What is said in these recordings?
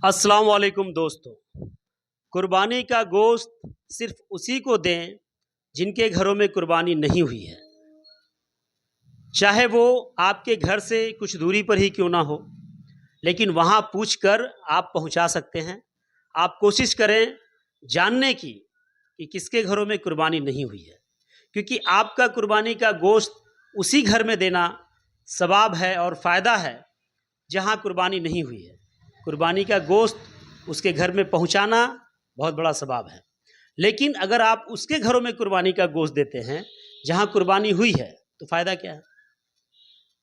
السلام علیکم دوستو، قربانی کا گوشت صرف اسی کو دیں جن کے گھروں میں قربانی نہیں ہوئی ہے، چاہے وہ آپ کے گھر سے کچھ دوری پر ہی کیوں نہ ہو، لیکن وہاں پوچھ کر آپ پہنچا سکتے ہیں۔ آپ کوشش کریں جاننے کی کہ کس کے گھروں میں قربانی نہیں ہوئی ہے، کیونکہ آپ کا قربانی کا گوشت اسی گھر میں دینا ثواب ہے اور فائدہ ہے جہاں قربانی نہیں ہوئی ہے۔ قربانی کا گوشت اس کے گھر میں پہنچانا بہت بڑا ثواب ہے، لیکن اگر آپ اس کے گھروں میں قربانی کا گوشت دیتے ہیں جہاں قربانی ہوئی ہے تو فائدہ کیا ہے؟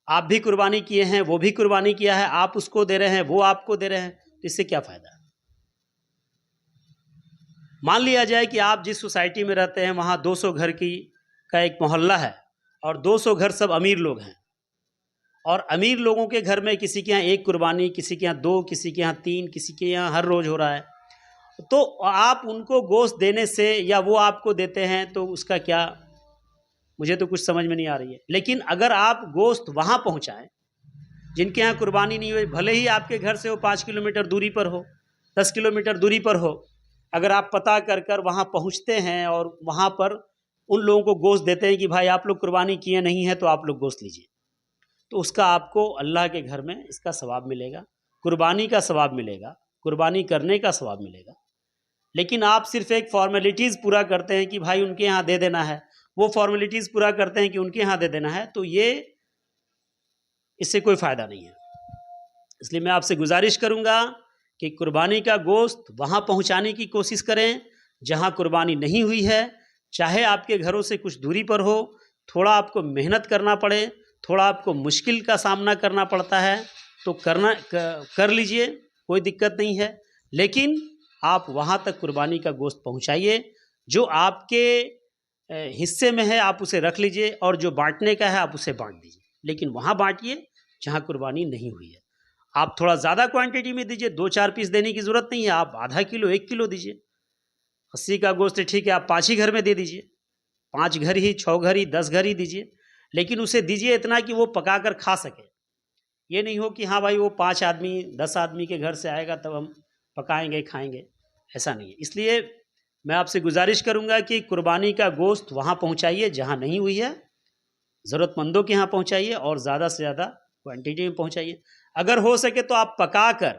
آپ بھی قربانی کیے ہیں، وہ بھی قربانی کیا ہے، آپ اس کو دے رہے ہیں، وہ آپ کو دے رہے ہیں، تو اس سے کیا فائدہ ہے؟ مان لیا جائے کہ آپ جس سوسائٹی میں رہتے ہیں وہاں 200 گھر کا ایک محلہ ہے اور 200 گھر سب امیر لوگ ہیں، اور امیر لوگوں کے گھر میں کسی کے یہاں ایک قربانی، کسی کے یہاں 2، کسی کے یہاں 3، کسی کے یہاں ہر روز ہو رہا ہے، تو آپ ان کو گوشت دینے سے یا وہ آپ کو دیتے ہیں تو اس کا کیا؟ مجھے تو کچھ سمجھ میں نہیں آ رہی ہے۔ لیکن اگر آپ گوشت وہاں پہنچائیں جن کے یہاں قربانی نہیں ہوئی، بھلے ہی آپ کے گھر سے وہ 5 کلومیٹر دوری پر ہو، 10 کلومیٹر دوری پر ہو، اگر آپ پتہ کر وہاں پہنچتے ہیں اور وہاں پر ان لوگوں کو گوشت دیتے ہیں کہ بھائی آپ لوگ قربانی کیے نہیں ہیں تو آپ لوگ گوشت لیجئے، تو اس کا آپ کو اللہ کے گھر میں اس کا ثواب ملے گا، قربانی کا ثواب ملے گا، قربانی کرنے کا ثواب ملے گا۔ لیکن آپ صرف ایک فارمیلٹیز پورا کرتے ہیں کہ بھائی ان کے یہاں دے دینا ہے، وہ فارمیلٹیز پورا کرتے ہیں کہ ان کے یہاں دے دینا ہے، تو اس سے کوئی فائدہ نہیں ہے۔ اس لیے میں آپ سے گزارش کروں گا کہ قربانی کا گوشت وہاں پہنچانے کی کوشش کریں جہاں قربانی نہیں ہوئی ہے، چاہے آپ کے گھروں سے کچھ دوری پر ہو، تھوڑا آپ کو محنت کرنا پڑے، تھوڑا آپ کو مشکل کا سامنا کرنا پڑتا ہے تو کر لیجئے، کوئی دقت نہیں ہے، لیکن آپ وہاں تک قربانی کا گوشت پہنچائیے، جو آپ کے حصے میں ہے آپ اسے رکھ لیجئے، اور جو بانٹنے کا ہے آپ اسے بانٹ دیجئے، لیکن وہاں بانٹیے جہاں قربانی نہیں ہوئی ہے۔ آپ تھوڑا زیادہ کوانٹٹی میں دیجئے، 2-4 پیس دینے کی ضرورت نہیں ہے، آپ آدھا کلو 1 کلو دیجئے۔ خصی کا گوشت ٹھیک ہے، آپ 5 ہی گھر میں دے دیجئے، 5 گھر ہی، 6 گھر ہی، 10 گھر ہی دیجئے، لیکن اسے دیجئے اتنا کہ وہ پکا کر کھا سکے۔ یہ نہیں ہو کہ ہاں بھائی وہ 5 آدمی 10 آدمی کے گھر سے آئے گا تب ہم پکائیں گے کھائیں گے، ایسا نہیں ہے۔ اس لیے میں آپ سے گزارش کروں گا کہ قربانی کا گوشت وہاں پہنچائیے جہاں نہیں ہوئی ہے، ضرورت مندوں کے ہاں پہنچائیے، اور زیادہ سے زیادہ کوانٹٹی میں پہنچائیے۔ اگر ہو سکے تو آپ پکا کر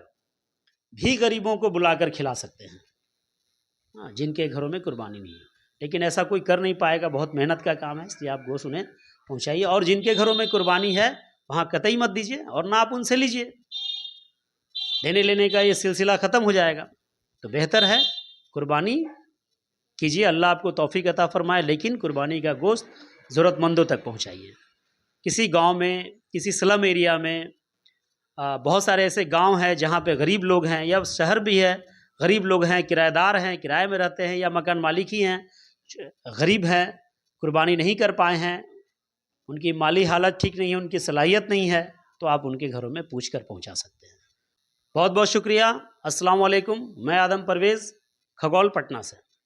بھی غریبوں کو بلا کر کھلا سکتے ہیں جن کے گھروں میں قربانی نہیں ہے، لیکن ایسا کوئی کر نہیں پائے گا، بہت محنت کا کام ہے، اس لیے آپ گوشت انہیں پہنچائیے، اور جن کے گھروں میں قربانی ہے وہاں قطعی مت دیجیے، اور نہ آپ ان سے لیجیے، دینے لینے کا یہ سلسلہ ختم ہو جائے گا۔ تو بہتر ہے قربانی کیجیے، اللہ آپ کو توفیق عطا فرمائے، لیکن قربانی کا گوشت ضرورت مندوں تک پہنچائیے۔ کسی گاؤں میں، کسی سلم ایریا میں، بہت سارے ایسے گاؤں ہیں جہاں پہ غریب لوگ ہیں، یا شہر بھی ہے، غریب لوگ ہیں، کرایہ دار ہیں، کرائے میں رہتے ہیں، یا مکان مالک ہی ہیں، غریب ہیں، قربانی نہیں کر پائے ہیں، ان کی مالی حالت ٹھیک نہیں ہے، ان کی صلاحیت نہیں ہے، تو آپ ان کے گھروں میں پوچھ کر پہنچا سکتے ہیں۔ بہت بہت شکریہ۔ السلام علیکم، میں آدم پرویز، کھگول، پٹنہ سے۔